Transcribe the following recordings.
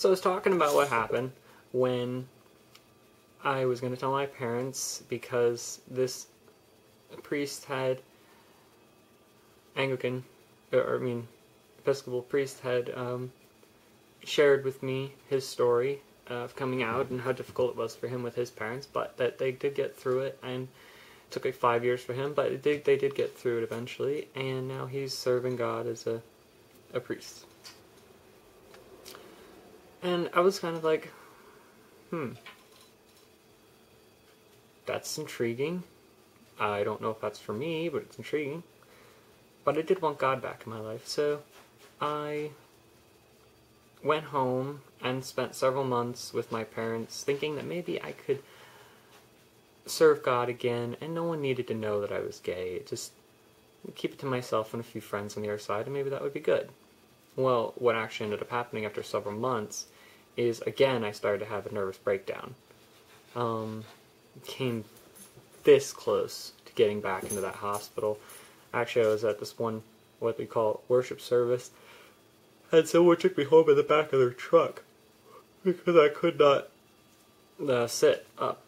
So I was talking about what happened when I was going to tell my parents because this priest had Episcopal priest had shared with me his story of coming out and how difficult it was for him with his parents, but that they did get through it, and it took like 5 years for him, but they did get through it eventually, and now he's serving God as a priest. And I was kind of like, that's intriguing. I don't know if that's for me, but it's intriguing. But I did want God back in my life, so I went home and spent several months with my parents thinking that maybe I could serve God again, and no one needed to know that I was gay. Just keep it to myself and a few friends on the other side, and maybe that would be good. Well, what actually ended up happening after several months is, again, I started to have a nervous breakdown. Came this close to getting back into that hospital. Actually, I was at this one, what we call worship service, and someone took me home in the back of their truck because I could not sit up.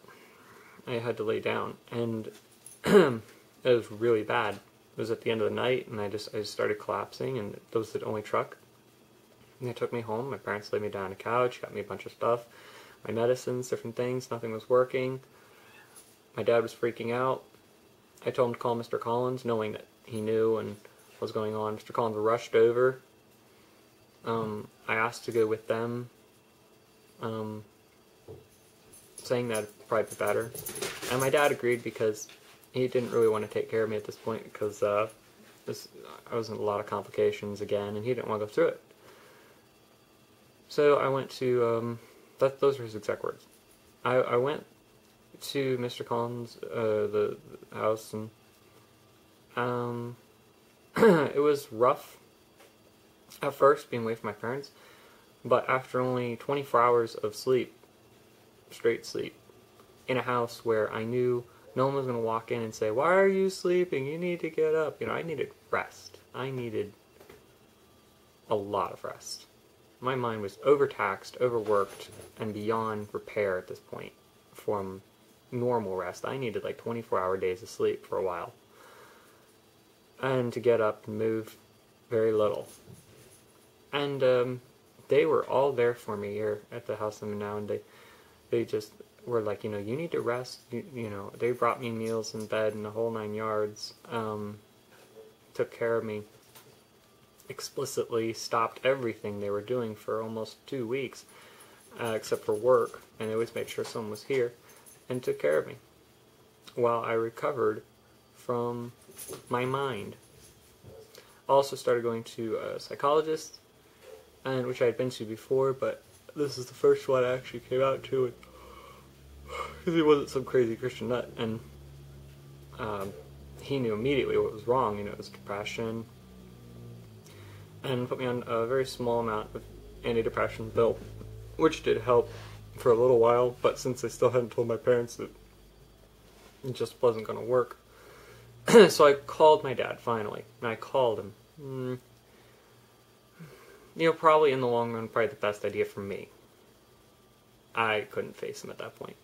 I had to lay down, and it was really bad. It was at the end of the night, and I just started collapsing, and that was the only truck. And they took me home. My parents laid me down on a couch, got me a bunch of stuff, my medicines, different things. Nothing was working. My dad was freaking out. I told him to call Mr. Collins, knowing that he knew and what was going on. Mr. Collins rushed over. I asked to go with them, saying that it'd probably be better. And my dad agreed because he didn't really want to take care of me at this point because I was in a lot of complications again, and he didn't want to go through it. So I went to, those were his exact words. I went to Mr. Collins' the house, and it was rough at first being away from my parents, but after only 24 hours of sleep, straight sleep, in a house where I knew no one was going to walk in and say, "Why are you sleeping? You need to get up." I needed rest. I needed a lot of rest. My mind was overtaxed, overworked, and beyond repair at this point from normal rest. I needed like 24-hour days of sleep for a while. And to get up and move very little. And they were all there for me here at the house I'm in now, and they just were like, you need to rest. They brought me meals and bed and the whole 9 yards. Took care of me explicitly, stopped everything they were doing for almost 2 weeks, except for work, and they always made sure someone was here, and took care of me while I recovered from my mind. Also started going to a psychologist, and which I had been to before, but this is the first one I actually came out to, because he wasn't some crazy Christian nut, and he knew immediately what was wrong. It was depression, and put me on a very small amount of antidepressant pill, which did help for a little while, but since I still hadn't told my parents that it just wasn't going to work, so I called my dad finally, and I called him. Probably in the long run, probably the best idea for me. I couldn't face him at that point.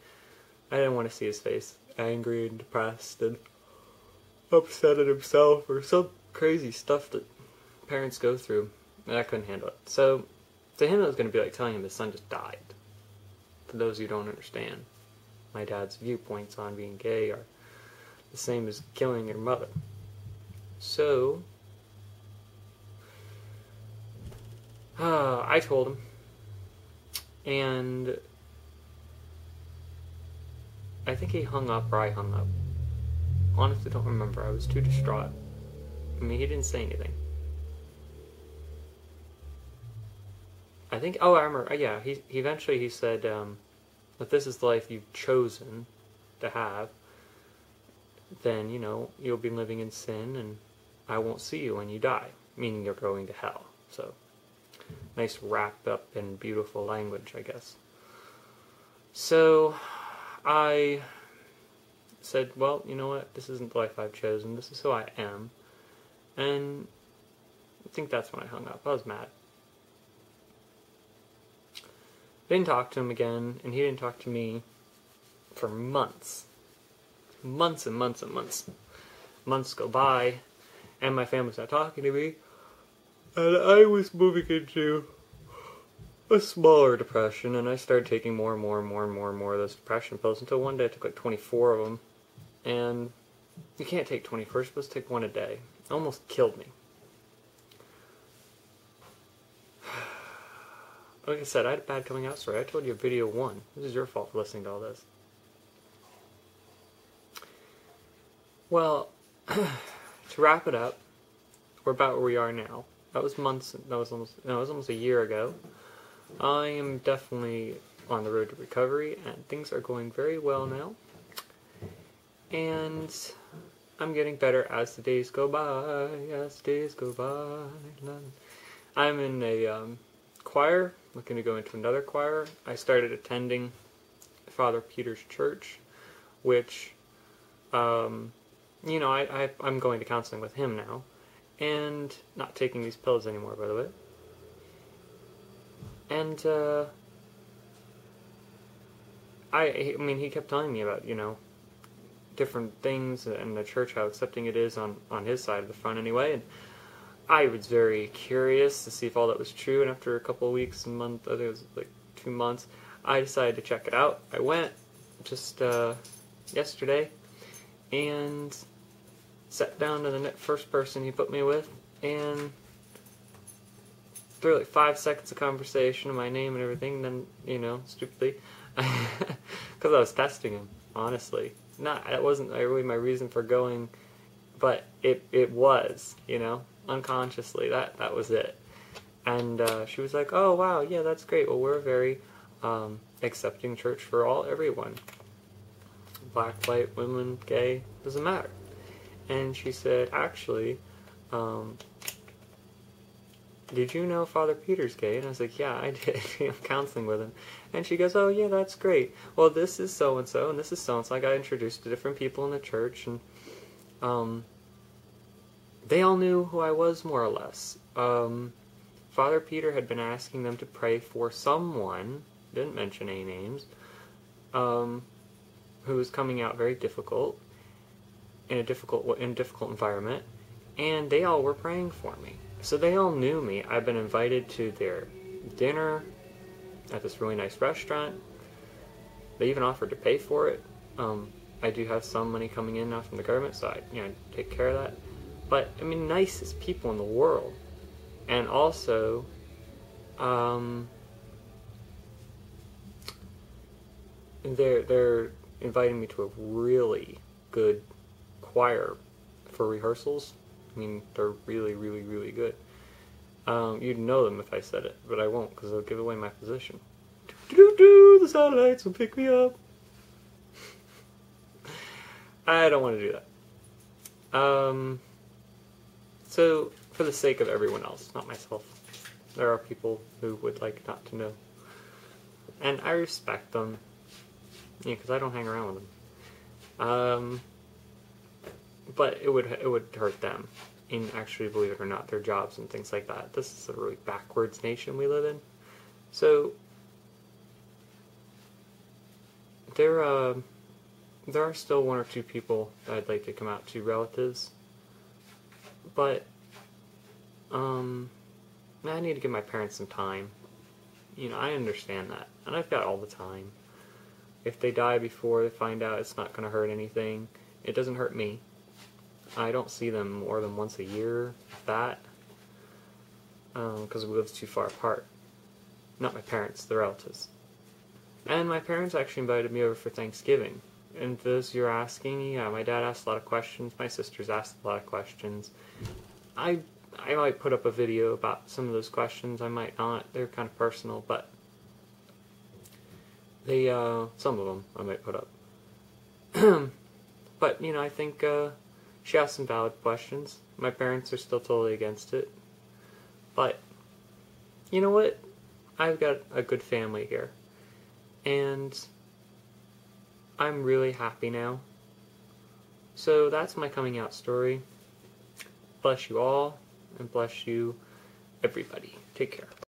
I didn't want to see his face, angry and depressed and upset at himself or some crazy stuff that parents go through, and I couldn't handle it. So, to him it was going to be like telling him his son just died. For those who don't understand, my dad's viewpoints on being gay are the same as killing your mother. So, I told him, and I think he hung up or I hung up. Honestly, don't remember. I was too distraught. He didn't say anything. I remember. Yeah, he eventually said if this is the life you've chosen to have, then you'll be living in sin, and I won't see you when you die. Meaning you're going to hell. So, nice wrapped up in beautiful language, I guess. So, I said, well, you know what? This isn't the life I've chosen. This is who I am. And I think that's when I hung up. I was mad. Didn't talk to him again, and he didn't talk to me for months. Months and months and months. Months go by, and my family's not talking to me, and I was moving into a smaller depression, and I started taking more and more and more and more and more of those depression pills until one day I took like 24 of them, and you can't take 24, you're supposed to take one a day. It almost killed me. Like I said, I had a bad coming out story. I told you video 1. This is your fault for listening to all this. Well, to wrap it up, we're about where we are now. That was almost a year ago. I am definitely on the road to recovery, and things are going very well now. And I'm getting better as the days go by, I'm in a choir, looking to go into another choir. I started attending Father Peter's church, which, I'm going to counseling with him now, and not taking these pills anymore, by the way. And, he kept telling me about, different things in the church, how accepting it is on his side of the front anyway, and I was very curious to see if all that was true, and after a couple of weeks, I think it was like 2 months, I decided to check it out. I went just yesterday, and sat down to the first person he put me with, and through like 5 seconds of conversation, my name and everything, then, stupidly, because I was testing him, honestly. That wasn't really my reason for going, but it was, unconsciously, that was it. And she was like, oh wow, yeah, that's great, well, we're a very accepting church for everyone. Black, white, women, gay, doesn't matter. And she said, actually, did you know Father Peter's gay? And I was like, yeah, I did. I'm counseling with him. And she goes, oh, yeah, that's great. Well, this is so-and-so, and this is so-and-so. I got introduced to different people in the church, and they all knew who I was, more or less. Father Peter had been asking them to pray for someone, didn't mention any names, who was coming out very difficult, in a difficult environment, and they all were praying for me. So they all knew me. I've been invited to their dinner at this really nice restaurant. They even offered to pay for it. I do have some money coming in now from the government, so I take care of that. But, nicest people in the world. And also, they're inviting me to a really good choir for rehearsals. They're really, really, really good. You'd know them if I said it, but I won't, because they'll give away my position. The satellites will pick me up. I don't want to do that. So, for the sake of everyone else, not myself, there are people who would like not to know. And I respect them, because I don't hang around with them. But it would hurt them, in actually, believe it or not, their jobs and things like that. This is a really backwards nation we live in. So there are still 1 or 2 people that I'd like to come out to, relatives. But I need to give my parents some time. I understand that, and I've got all the time. If they die before they find out, it's not going to hurt anything. It doesn't hurt me. I don't see them more than once a year, if that, because we live too far apart. Not my parents, the relatives. And my parents actually invited me over for Thanksgiving. And those you're asking, yeah, my dad asked a lot of questions, my sisters asked a lot of questions. I might put up a video about some of those questions, I might not, they're kind of personal, but some of them I might put up. But, I think, she asked some valid questions. My parents are still totally against it. But, you know what? I've got a good family here. And I'm really happy now. So that's my coming out story. Bless you all, and bless you everybody. Take care.